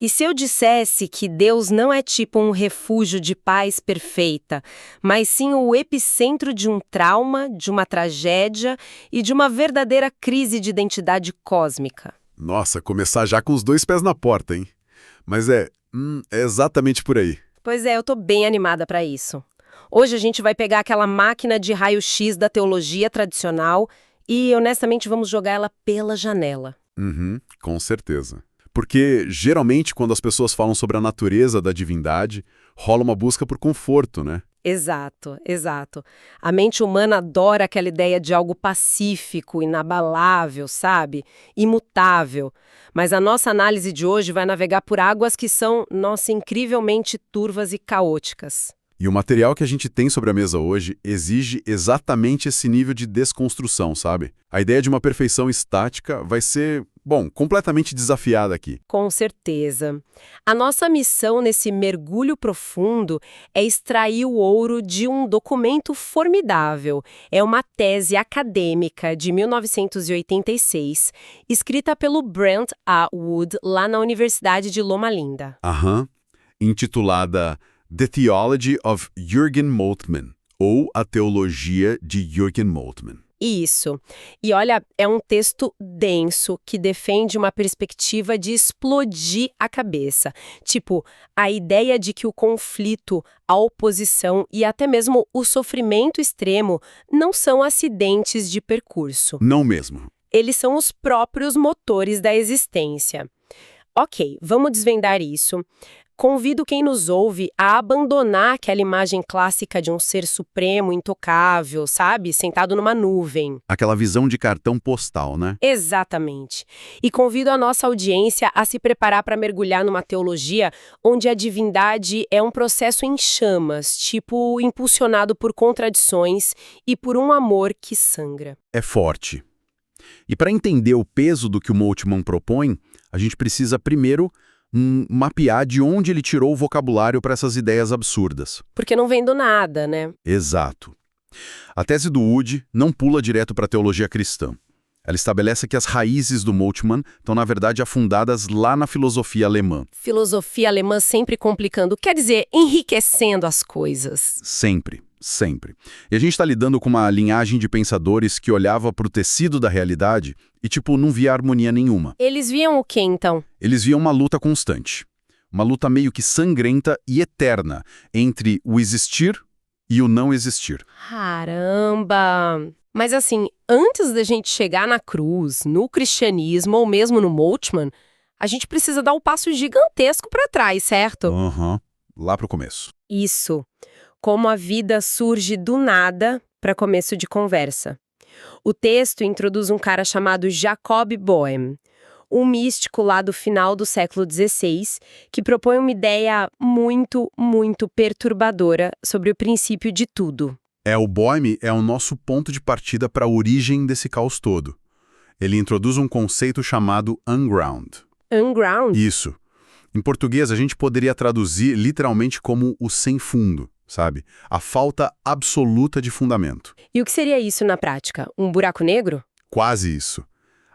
E se eu dissesse que Deus não é tipo um refúgio de paz perfeita, mas sim o epicentro de um trauma, de uma tragédia e de uma verdadeira crise de identidade cósmica? Nossa, começar já com os dois pés na porta, hein? Mas é exatamente por aí. Pois é, eu tô bem animada para isso. Hoje a gente vai pegar aquela máquina de raio-x da teologia tradicional e, honestamente, vamos jogar ela pela janela. Uhum, com certeza. Porque, geralmente, quando as pessoas falam sobre a natureza da divindade, rola uma busca por conforto, né? Exato, exato. A mente humana adora aquela ideia de algo pacífico, inabalável, sabe? Imutável. Mas a nossa análise de hoje vai navegar por águas que são, nossa, incrivelmente turvas e caóticas. E o material que a gente tem sobre a mesa hoje exige exatamente esse nível de desconstrução, sabe? A ideia de uma perfeição estática vai ser, bom, completamente desafiada aqui. Com certeza. A nossa missão nesse mergulho profundo é extrair o ouro de um documento formidável. É uma tese acadêmica de 1986, escrita pelo Brent A. Wood lá na Universidade de Loma Linda. Aham. Intitulada The Theology of Jürgen Moltmann, ou A Teologia de Jürgen Moltmann. Isso. E olha, é um texto denso que defende uma perspectiva de explodir a cabeça. Tipo, a ideia de que o conflito, a oposição e até mesmo o sofrimento extremo não são acidentes de percurso. Não mesmo. Eles são os próprios motores da existência. Ok, vamos desvendar isso. Convido quem nos ouve a abandonar aquela imagem clássica de um ser supremo, intocável, sabe? Sentado numa nuvem. Aquela visão de cartão postal, né? Exatamente. E convido a nossa audiência a se preparar para mergulhar numa teologia onde a divindade é um processo em chamas, tipo impulsionado por contradições e por um amor que sangra. É forte. E para entender o peso do que o Moltmann propõe, a gente precisa primeiro mapear de onde ele tirou o vocabulário para essas ideias absurdas. Porque não vem do nada, né? Exato. A tese do Wood não pula direto para a teologia cristã. Ela estabelece que as raízes do Moltmann estão, na verdade, afundadas lá na filosofia alemã. Filosofia alemã sempre complicando, quer dizer, enriquecendo as coisas. Sempre, sempre. E a gente está lidando com uma linhagem de pensadores que olhava para o tecido da realidade e, tipo, não via harmonia nenhuma. Eles viam o quê, então? Eles viam uma luta constante. Uma luta meio que sangrenta e eterna entre o existir e o não existir. Caramba! Mas assim, antes da gente chegar na cruz, no cristianismo ou mesmo no Moltmann, a gente precisa dar um passo gigantesco para trás, certo? Aham, lá pro começo. Isso. Como a vida surge do nada para começo de conversa. O texto introduz um cara chamado Jacob Boehme, um místico lá do final do século XVI, que propõe uma ideia muito, muito perturbadora sobre o princípio de tudo. O Boehme é o nosso ponto de partida para a origem desse caos todo. Ele introduz um conceito chamado unground. Unground? Isso. Em português, a gente poderia traduzir literalmente como o sem fundo, sabe? A falta absoluta de fundamento. E o que seria isso na prática? Um buraco negro? Quase isso.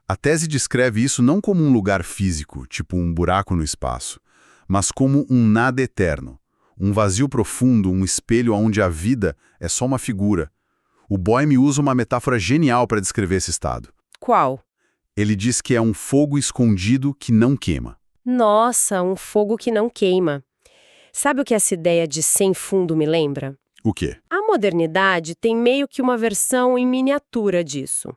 A tese descreve isso não como um lugar físico, tipo um buraco no espaço, mas como um nada eterno. Um vazio profundo, um espelho onde a vida é só uma figura. O Boehme usa uma metáfora genial para descrever esse estado. Qual? Ele diz que é um fogo escondido que não queima. Nossa, um fogo que não queima. Sabe o que essa ideia de sem fundo me lembra? O quê? A modernidade tem meio que uma versão em miniatura disso.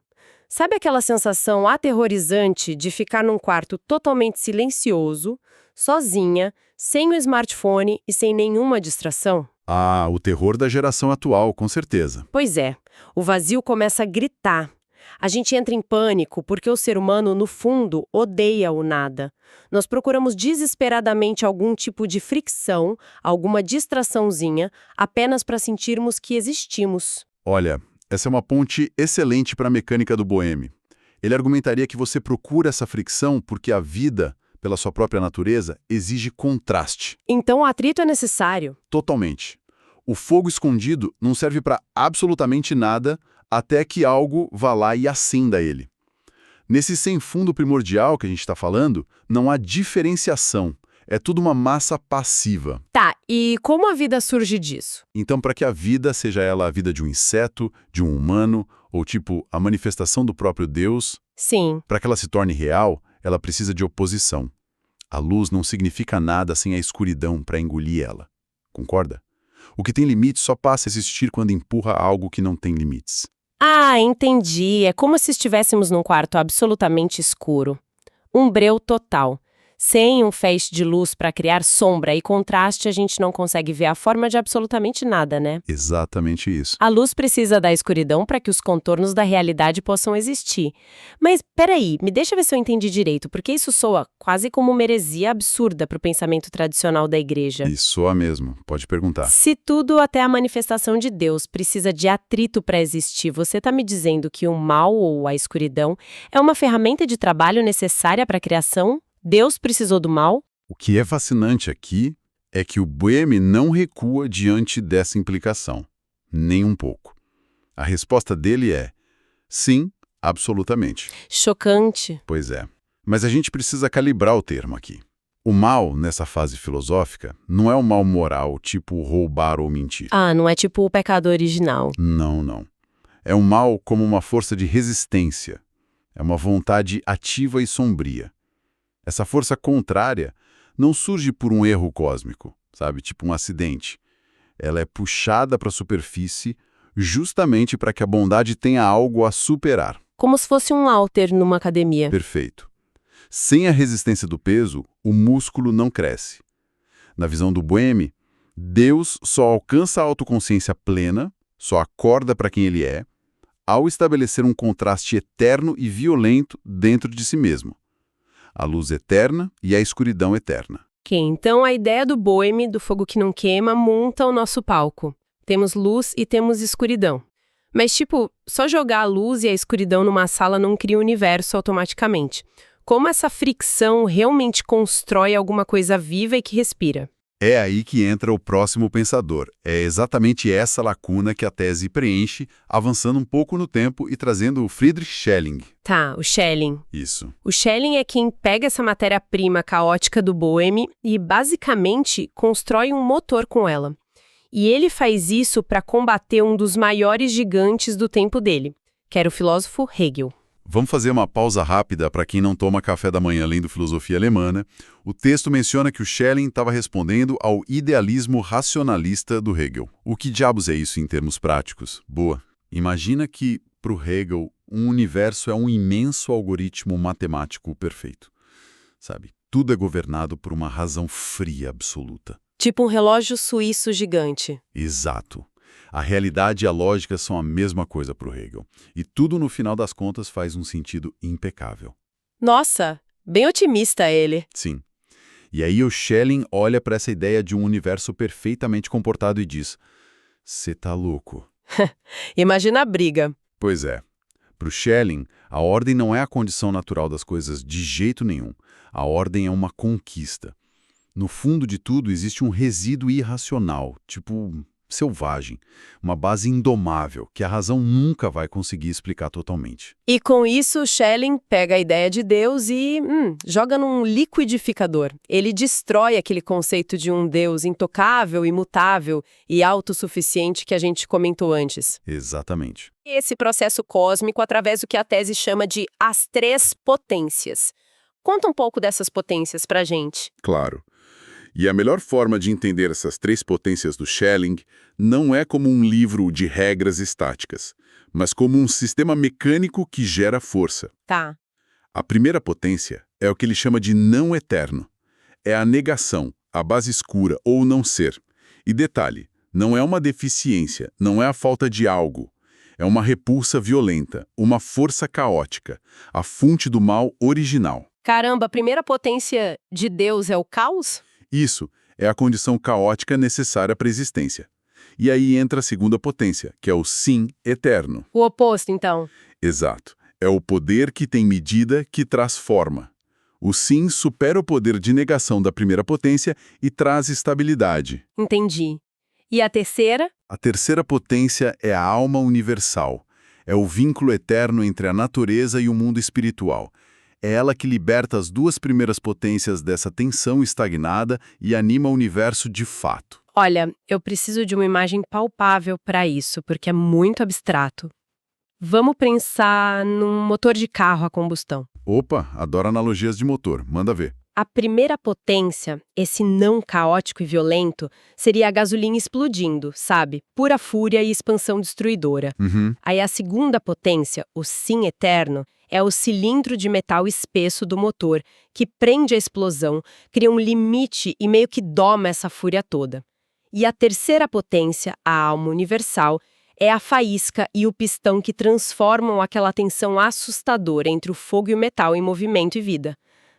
Sabe aquela sensação aterrorizante de ficar num quarto totalmente silencioso, sozinha, sem o smartphone e sem nenhuma distração? Ah, o terror da geração atual, com certeza. Pois é, o vazio começa a gritar. A gente entra em pânico porque o ser humano, no fundo, odeia o nada. Nós procuramos desesperadamente algum tipo de fricção, alguma distraçãozinha, apenas para sentirmos que existimos. Olha, essa é uma ponte excelente para a mecânica do Boehme. Ele argumentaria que você procura essa fricção porque a vida, pela sua própria natureza, exige contraste. Então o atrito é necessário. Totalmente. O fogo escondido não serve para absolutamente nada até que algo vá lá e acenda ele. Nesse sem fundo primordial que a gente está falando, não há diferenciação. É tudo uma massa passiva. Tá, e como a vida surge disso? Então, para que a vida, seja ela a vida de um inseto, de um humano, ou tipo a manifestação do próprio Deus, Sim. para que ela se torne real, ela precisa de oposição. A luz não significa nada sem a escuridão para engolir ela. Concorda? O que tem limite só passa a existir quando empurra algo que não tem limites. Ah, entendi. É como se estivéssemos num quarto absolutamente escuro. Um breu total. Sem um feixe de luz para criar sombra e contraste, a gente não consegue ver a forma de absolutamente nada, né? Exatamente isso. A luz precisa da escuridão para que os contornos da realidade possam existir. Mas, peraí, me deixa ver se eu entendi direito, porque isso soa quase como uma heresia absurda para o pensamento tradicional da igreja. E soa mesmo, pode perguntar. Se tudo, até a manifestação de Deus, precisa de atrito para existir, você está me dizendo que o mal ou a escuridão é uma ferramenta de trabalho necessária para a criação? Deus precisou do mal? O que é fascinante aqui é que o Boehme não recua diante dessa implicação. Nem um pouco. A resposta dele é: sim, absolutamente. Chocante. Pois é. Mas a gente precisa calibrar o termo aqui. O mal, nessa fase filosófica, não é um mal moral, tipo roubar ou mentir. Ah, não é tipo o pecado original. Não, não. É um mal como uma força de resistência. É uma vontade ativa e sombria. Essa força contrária não surge por um erro cósmico, sabe? Tipo um acidente. Ela é puxada para a superfície justamente para que a bondade tenha algo a superar. Como se fosse um halter numa academia. Perfeito. Sem a resistência do peso, o músculo não cresce. Na visão do Boehme, Deus só alcança a autoconsciência plena, só acorda para quem ele é, ao estabelecer um contraste eterno e violento dentro de si mesmo. A luz eterna e a escuridão eterna. Ok, então a ideia do Boehme, do fogo que não queima, monta o nosso palco. Temos luz e temos escuridão. Mas, tipo, só jogar a luz e a escuridão numa sala não cria o universo automaticamente. Como essa fricção realmente constrói alguma coisa viva e que respira? É aí que entra o próximo pensador. É exatamente essa lacuna que a tese preenche, avançando um pouco no tempo e trazendo o Friedrich Schelling. Tá, o Schelling. Isso. O Schelling é quem pega essa matéria-prima caótica do Boehme e, basicamente, constrói um motor com ela. E ele faz isso para combater um dos maiores gigantes do tempo dele, que era o filósofo Hegel. Vamos fazer uma pausa rápida para quem não toma café da manhã lendo filosofia alemã. O texto menciona que o Schelling estava respondendo ao idealismo racionalista do Hegel. O que diabos é isso em termos práticos? Boa. Imagina que, para o Hegel, um universo é um imenso algoritmo matemático perfeito. Sabe? Tudo é governado por uma razão fria absoluta. Tipo um relógio suíço gigante. Exato. A realidade e a lógica são a mesma coisa para o Hegel. E tudo, no final das contas, faz um sentido impecável. Nossa, bem otimista ele. Sim. E aí o Schelling olha para essa ideia de um universo perfeitamente comportado e diz: "Cê tá louco." Imagina a briga. Pois é. Para o Schelling, a ordem não é a condição natural das coisas de jeito nenhum. A ordem é uma conquista. No fundo de tudo existe um resíduo irracional, tipo selvagem, uma base indomável que a razão nunca vai conseguir explicar totalmente. E com isso, Schelling pega a ideia de Deus e joga num liquidificador. Ele destrói aquele conceito de um Deus intocável, imutável e autossuficiente que a gente comentou antes. Exatamente. Esse processo cósmico através do que a tese chama de as três potências. Conta um pouco dessas potências pra gente. Claro. E a melhor forma de entender essas três potências do Schelling não é como um livro de regras estáticas, mas como um sistema mecânico que gera força. Tá. A primeira potência é o que ele chama de não eterno. É a negação, a base escura ou não ser. E detalhe, não é uma deficiência, não é a falta de algo. É uma repulsa violenta, uma força caótica, a fonte do mal original. Caramba, a primeira potência de Deus é o caos? Isso é a condição caótica necessária para a existência. E aí entra a segunda potência, que é o sim eterno. O oposto, então. Exato. É o poder que tem medida, que traz forma. O sim supera o poder de negação da primeira potência e traz estabilidade. Entendi. E a terceira? A terceira potência é a alma universal. É o vínculo eterno entre a natureza e o mundo espiritual. É ela que liberta as duas primeiras potências dessa tensão estagnada e anima o universo de fato. Olha, eu preciso de uma imagem palpável para isso, porque é muito abstrato. Vamos pensar num motor de carro a combustão. Opa, adoro analogias de motor, manda ver. A primeira potência, esse não caótico e violento, seria a gasolina explodindo, sabe? Pura fúria e expansão destruidora. Uhum. Aí a segunda potência, o sim eterno, é o cilindro de metal espesso do motor, que prende a explosão, cria um limite e meio que doma essa fúria toda. E a terceira potência, a alma universal, é a faísca e o pistão que transformam aquela tensão assustadora entre o fogo e o metal em movimento e vida.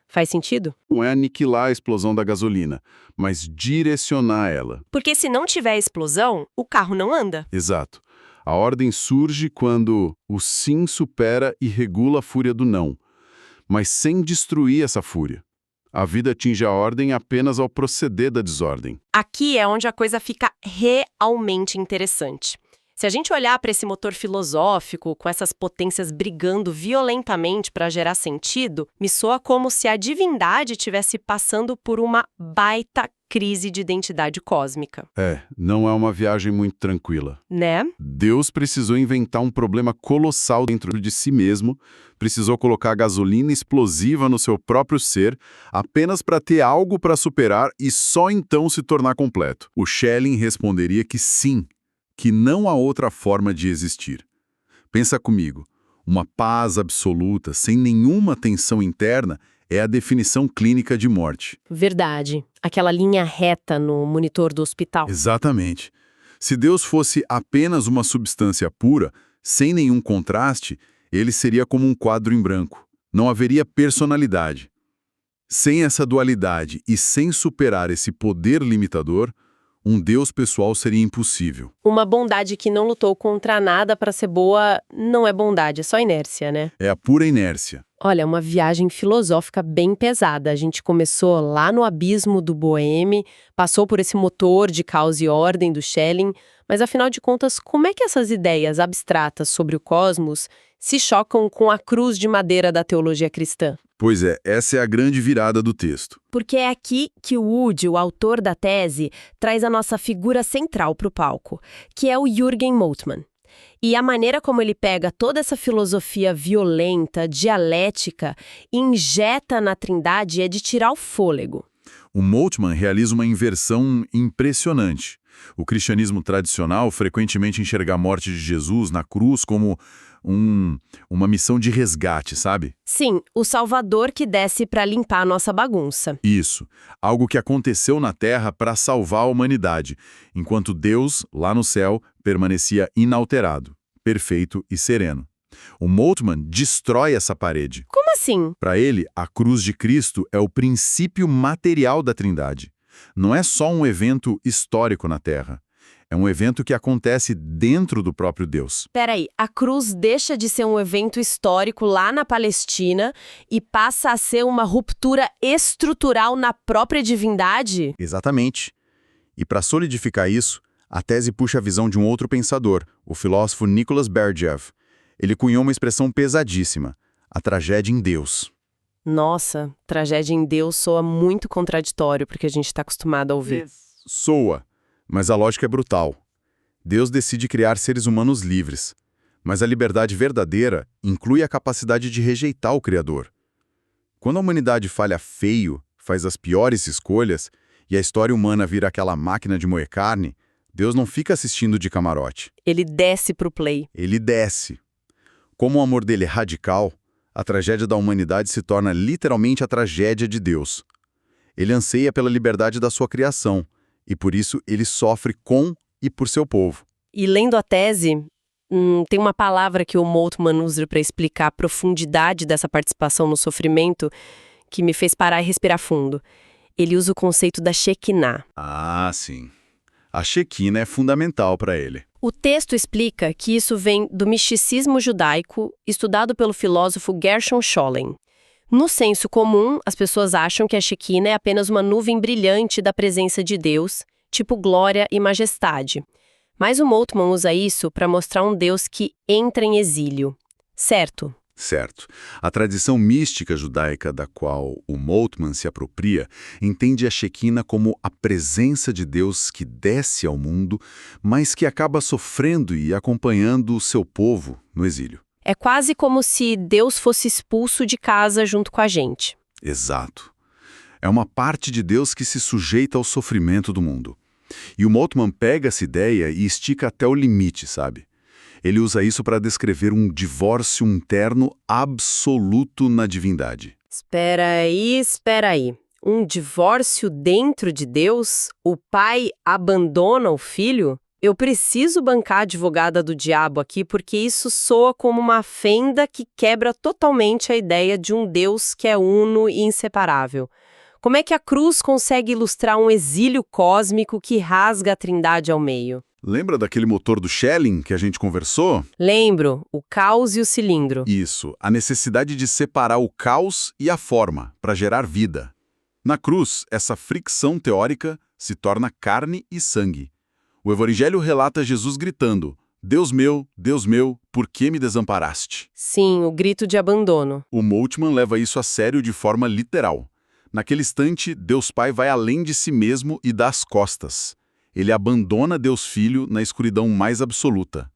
Faz sentido? Não é aniquilar a explosão da gasolina, mas direcionar ela. Porque se não tiver explosão, o carro não anda. Exato. A ordem surge quando o sim supera e regula a fúria do não, mas sem destruir essa fúria. A vida atinge a ordem apenas ao proceder da desordem. Aqui é onde a coisa fica realmente interessante. Se a gente olhar para esse motor filosófico, com essas potências brigando violentamente para gerar sentido, me soa como se a divindade estivesse passando por uma baita crise de identidade cósmica. Não é uma viagem muito tranquila. Né? Deus precisou inventar um problema colossal dentro de si mesmo, precisou colocar gasolina explosiva no seu próprio ser, apenas para ter algo para superar e só então se tornar completo. O Schelling responderia que sim, que não há outra forma de existir. Pensa comigo, uma paz absoluta, sem nenhuma tensão interna, é a definição clínica de morte. Verdade. Aquela linha reta no monitor do hospital. Exatamente. Se Deus fosse apenas uma substância pura, sem nenhum contraste, ele seria como um quadro em branco. Não haveria personalidade. Sem essa dualidade e sem superar esse poder limitador, um Deus pessoal seria impossível. Uma bondade que não lutou contra nada para ser boa não é bondade, é só inércia, né? É a pura inércia. Olha, uma viagem filosófica bem pesada. A gente começou lá no abismo do Bohème, passou por esse motor de caos e ordem do Schelling, mas afinal de contas, como é que essas ideias abstratas sobre o cosmos se chocam com a cruz de madeira da teologia cristã? Pois é, essa é a grande virada do texto. Porque é aqui que o Wood, o autor da tese, traz a nossa figura central para o palco, que é o Jürgen Moltmann. E a maneira como ele pega toda essa filosofia violenta, dialética, e injeta na Trindade é de tirar o fôlego. O Moltmann realiza uma inversão impressionante. O cristianismo tradicional frequentemente enxerga a morte de Jesus na cruz como uma missão de resgate, sabe? Sim, o Salvador que desce para limpar a nossa bagunça. Isso. Algo que aconteceu na Terra para salvar a humanidade, enquanto Deus, lá no céu, permanecia inalterado, perfeito e sereno. O Moltmann destrói essa parede. Como assim? Para ele, a cruz de Cristo é o princípio material da Trindade. Não é só um evento histórico na Terra. É um evento que acontece dentro do próprio Deus. Peraí, a cruz deixa de ser um evento histórico lá na Palestina e passa a ser uma ruptura estrutural na própria divindade? Exatamente. E para solidificar isso, a tese puxa a visão de um outro pensador, o filósofo Nicholas Berdyaev. Ele cunhou uma expressão pesadíssima, a tragédia em Deus. Nossa, tragédia em Deus soa muito contraditório porque a gente está acostumado a ouvir. Soa, mas a lógica é brutal. Deus decide criar seres humanos livres, mas a liberdade verdadeira inclui a capacidade de rejeitar o Criador. Quando a humanidade falha feio, faz as piores escolhas, e a história humana vira aquela máquina de moer carne, Deus não fica assistindo de camarote. Ele desce pro play. Ele desce. Como o amor dele é radical, a tragédia da humanidade se torna literalmente a tragédia de Deus. Ele anseia pela liberdade da sua criação, e por isso ele sofre com e por seu povo. E lendo a tese, tem uma palavra que o Moltmann usa para explicar a profundidade dessa participação no sofrimento que me fez parar e respirar fundo. Ele usa o conceito da Shekinah. Ah, sim. A Shekinah é fundamental para ele. O texto explica que isso vem do misticismo judaico estudado pelo filósofo Gershom Scholem. No senso comum, as pessoas acham que a Shekinah é apenas uma nuvem brilhante da presença de Deus, tipo glória e majestade. Mas o Moltmann usa isso para mostrar um Deus que entra em exílio. Certo? Certo. A tradição mística judaica da qual o Moltmann se apropria entende a Shequina como a presença de Deus que desce ao mundo, mas que acaba sofrendo e acompanhando o seu povo no exílio. É quase como se Deus fosse expulso de casa junto com a gente. Exato. É uma parte de Deus que se sujeita ao sofrimento do mundo. E o Moltmann pega essa ideia e estica até o limite, sabe? Ele usa isso para descrever um divórcio interno absoluto na divindade. Espera aí. Um divórcio dentro de Deus? O pai abandona o filho? Eu preciso bancar a advogada do diabo aqui porque isso soa como uma fenda que quebra totalmente a ideia de um Deus que é uno e inseparável. Como é que a cruz consegue ilustrar um exílio cósmico que rasga a trindade ao meio? Lembra daquele motor do Schelling que a gente conversou? Lembro, o caos e o cilindro. Isso, a necessidade de separar o caos e a forma para gerar vida. Na cruz, essa fricção teórica se torna carne e sangue. O Evangelho relata Jesus gritando: Deus meu, por que me desamparaste? Sim, o grito de abandono. O Moltmann leva isso a sério de forma literal. Naquele instante, Deus Pai vai além de si mesmo e dá as costas. Ele abandona Deus Filho na escuridão mais absoluta.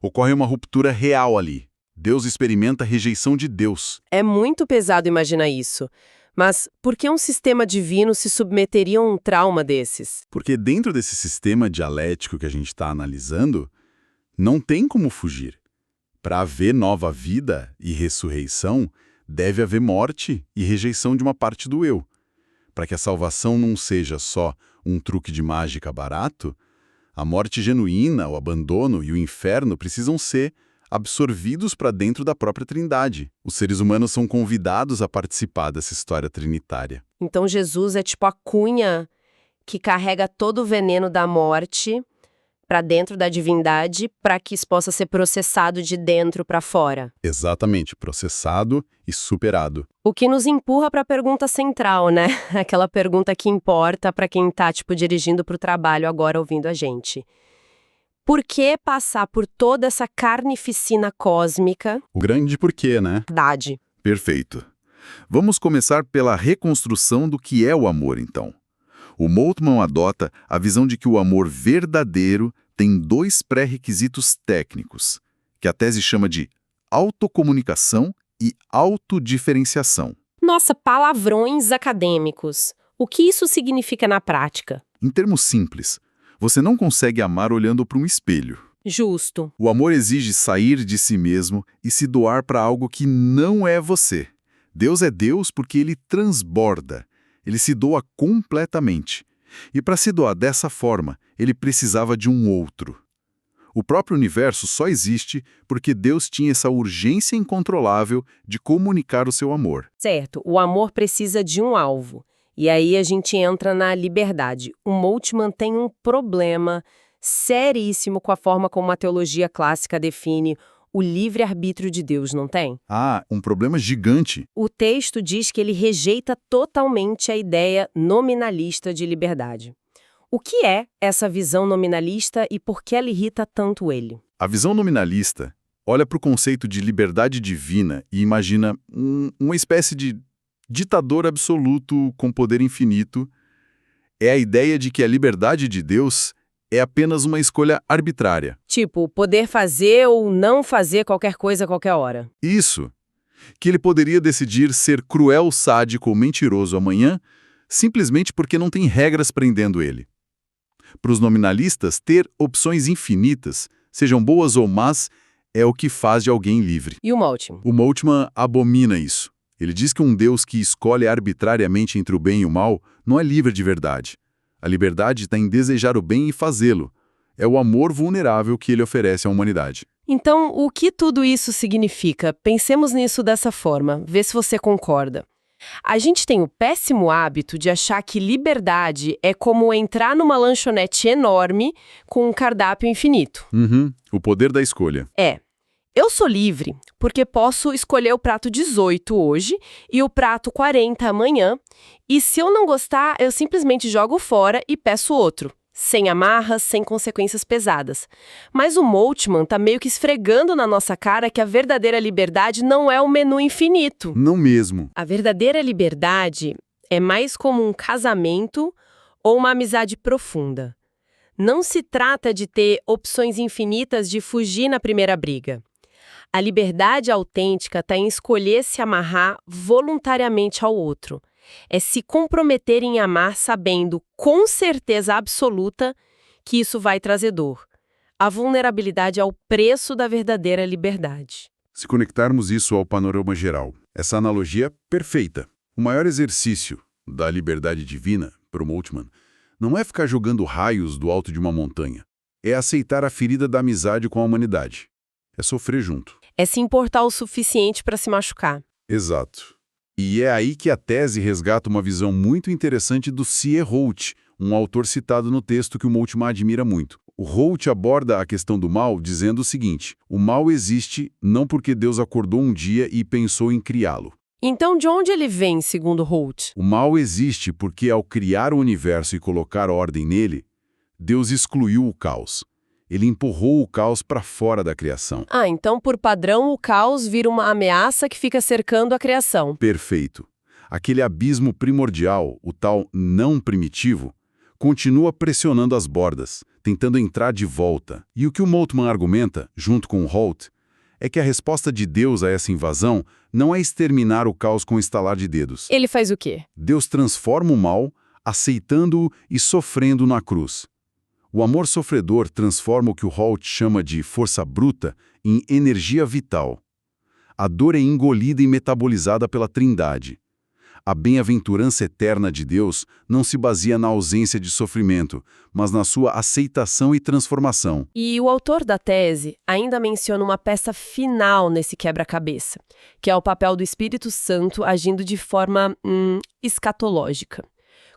Ocorre uma ruptura real ali. Deus experimenta a rejeição de Deus. É muito pesado imaginar isso. Mas por que um sistema divino se submeteria a um trauma desses? Porque dentro desse sistema dialético que a gente está analisando, não tem como fugir. Para haver nova vida e ressurreição, deve haver morte e rejeição de uma parte do eu. Para que a salvação não seja só um truque de mágica barato, a morte genuína, o abandono e o inferno precisam ser absorvidos para dentro da própria Trindade. Os seres humanos são convidados a participar dessa história trinitária. Então Jesus é tipo a cunha que carrega todo o veneno da morte para dentro da divindade para que isso possa ser processado de dentro para fora. Exatamente, processado e superado. O que nos empurra para a pergunta central, né? Aquela pergunta que importa para quem tá, dirigindo para o trabalho agora ouvindo a gente. Por que passar por toda essa carnificina cósmica? O grande porquê, né? Verdade. Perfeito. Vamos começar pela reconstrução do que é o amor, então. O Moltmann adota a visão de que o amor verdadeiro tem dois pré-requisitos técnicos, que a tese chama de autocomunicação e autodiferenciação. Nossa, palavrões acadêmicos. O que isso significa na prática? Em termos simples, você não consegue amar olhando para um espelho. Justo. O amor exige sair de si mesmo e se doar para algo que não é você. Deus é Deus porque ele transborda. Ele se doa completamente. E para se doar dessa forma, ele precisava de um outro. O próprio universo só existe porque Deus tinha essa urgência incontrolável de comunicar o seu amor. Certo, o amor precisa de um alvo. E aí a gente entra na liberdade. O Moltmann tem um problema seríssimo com a forma como a teologia clássica define o livre-arbítrio de Deus, não tem? Ah, um problema gigante. O texto diz que ele rejeita totalmente a ideia nominalista de liberdade. O que é essa visão nominalista e por que ela irrita tanto ele? A visão nominalista olha para o conceito de liberdade divina e imagina uma espécie de ditador absoluto com poder infinito. É a ideia de que a liberdade de Deus é apenas uma escolha arbitrária. Tipo, poder fazer ou não fazer qualquer coisa a qualquer hora. Isso. Que ele poderia decidir ser cruel, sádico ou mentiroso amanhã, simplesmente porque não tem regras prendendo ele. Para os nominalistas, ter opções infinitas, sejam boas ou más, é o que faz de alguém livre. E o Moltmann? O Moltmann abomina isso. Ele diz que um Deus que escolhe arbitrariamente entre o bem e o mal não é livre de verdade. A liberdade está em desejar o bem e fazê-lo. É o amor vulnerável que ele oferece à humanidade. Então, o que tudo isso significa? Pensemos nisso dessa forma, vê se você concorda. A gente tem o péssimo hábito de achar que liberdade é como entrar numa lanchonete enorme com um cardápio infinito. O poder da escolha. Eu sou livre porque posso escolher o prato 18 hoje e o prato 40 amanhã, e se eu não gostar, eu simplesmente jogo fora e peço outro. sem amarras, sem consequências pesadas. Mas o Moltmann tá meio que esfregando na nossa cara que a verdadeira liberdade não é um menu infinito. Não mesmo. A verdadeira liberdade é mais como um casamento ou uma amizade profunda. Não se trata de ter opções infinitas de fugir na primeira briga. A liberdade autêntica está em escolher se amarrar voluntariamente ao outro. É se comprometer em amar sabendo com certeza absoluta que isso vai trazer dor. A vulnerabilidade é o preço da verdadeira liberdade. Se conectarmos isso ao panorama geral, essa analogia é perfeita. O maior exercício da liberdade divina, para o Moltmann, não é ficar jogando raios do alto de uma montanha. É aceitar a ferida da amizade com a humanidade. É sofrer junto. É se importar o suficiente para se machucar. Exato. E é aí que a tese resgata uma visão muito interessante do C.E. Holt, um autor citado no texto que o Moltmann admira muito. O Holt aborda a questão do mal dizendo o seguinte: o mal existe não porque Deus acordou um dia e pensou em criá-lo. Então, de onde ele vem, segundo Holt? O mal existe porque, ao criar o universo e colocar ordem nele, Deus excluiu o caos. Ele empurrou o caos para fora da criação. Então, por padrão, o caos vira uma ameaça que fica cercando a criação. Perfeito. Aquele abismo primordial, o tal não primitivo, continua pressionando as bordas, tentando entrar de volta. E o que o Moltmann argumenta, junto com o Holt, é que a resposta de Deus a essa invasão não é exterminar o caos com um estalar de dedos. Ele faz o quê? Deus transforma o mal, aceitando-o e sofrendo na cruz. O amor sofredor transforma o que o Holt chama de força bruta em energia vital. A dor é engolida e metabolizada pela Trindade. A bem-aventurança eterna de Deus não se baseia na ausência de sofrimento, mas na sua aceitação e transformação. E o autor da tese ainda menciona uma peça final nesse quebra-cabeça, que é o papel do Espírito Santo agindo de forma escatológica.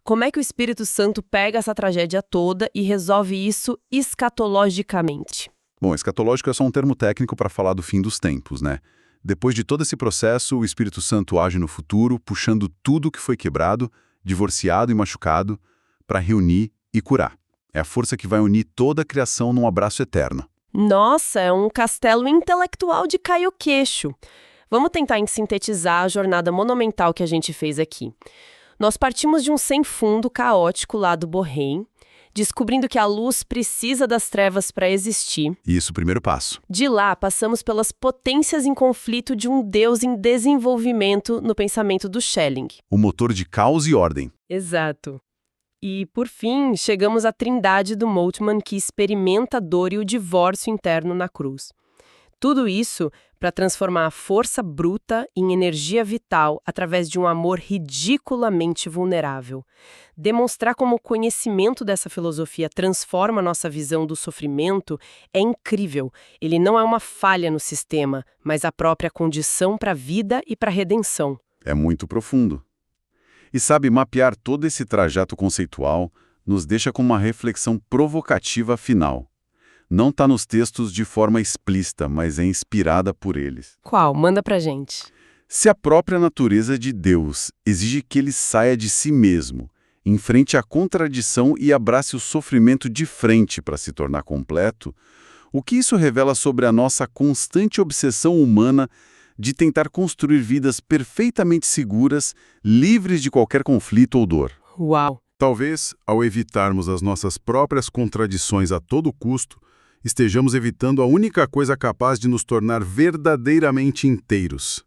Como é que o Espírito Santo pega essa tragédia toda e resolve isso escatologicamente? Bom, escatológico é só um termo técnico para falar do fim dos tempos, né? Depois de todo esse processo, o Espírito Santo age no futuro, puxando tudo que foi quebrado, divorciado e machucado, para reunir e curar. É a força que vai unir toda a criação num abraço eterno. Nossa, é um castelo intelectual de cair o queixo. Vamos tentar sintetizar a jornada monumental que a gente fez aqui. Nós partimos de um sem-fundo caótico lá do Bohème, descobrindo que a luz precisa das trevas para existir. Isso, o primeiro passo. De lá, passamos pelas potências em conflito de um Deus em desenvolvimento no pensamento do Schelling. O motor de caos e ordem. Exato. E, por fim, chegamos à trindade do Moltmann que experimenta a dor e o divórcio interno na cruz. Tudo isso para transformar a força bruta em energia vital através de um amor ridiculamente vulnerável. Demonstrar como o conhecimento dessa filosofia transforma nossa visão do sofrimento é incrível. Ele não é uma falha no sistema, mas a própria condição para a vida e para a redenção. É muito profundo. E sabe, mapear todo esse trajeto conceitual nos deixa com uma reflexão provocativa final. Não está nos textos de forma explícita, mas é inspirada por eles. Qual? Manda pra gente. Se a própria natureza de Deus exige que ele saia de si mesmo, enfrente a contradição e abrace o sofrimento de frente para se tornar completo, o que isso revela sobre a nossa constante obsessão humana de tentar construir vidas perfeitamente seguras, livres de qualquer conflito ou dor? Uau! Talvez, ao evitarmos as nossas próprias contradições a todo custo, estejamos evitando a única coisa capaz de nos tornar verdadeiramente inteiros.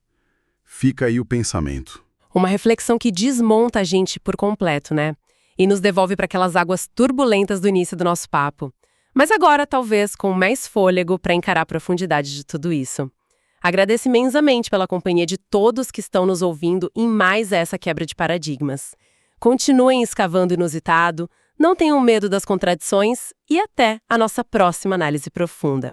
Fica aí o pensamento. Uma reflexão que desmonta a gente por completo, né? E nos devolve para aquelas águas turbulentas do início do nosso papo. Mas agora, talvez, com mais fôlego para encarar a profundidade de tudo isso. Agradeço imensamente pela companhia de todos que estão nos ouvindo em mais essa quebra de paradigmas. Continuem escavando o inusitado, não tenham medo das contradições e até a nossa próxima análise profunda.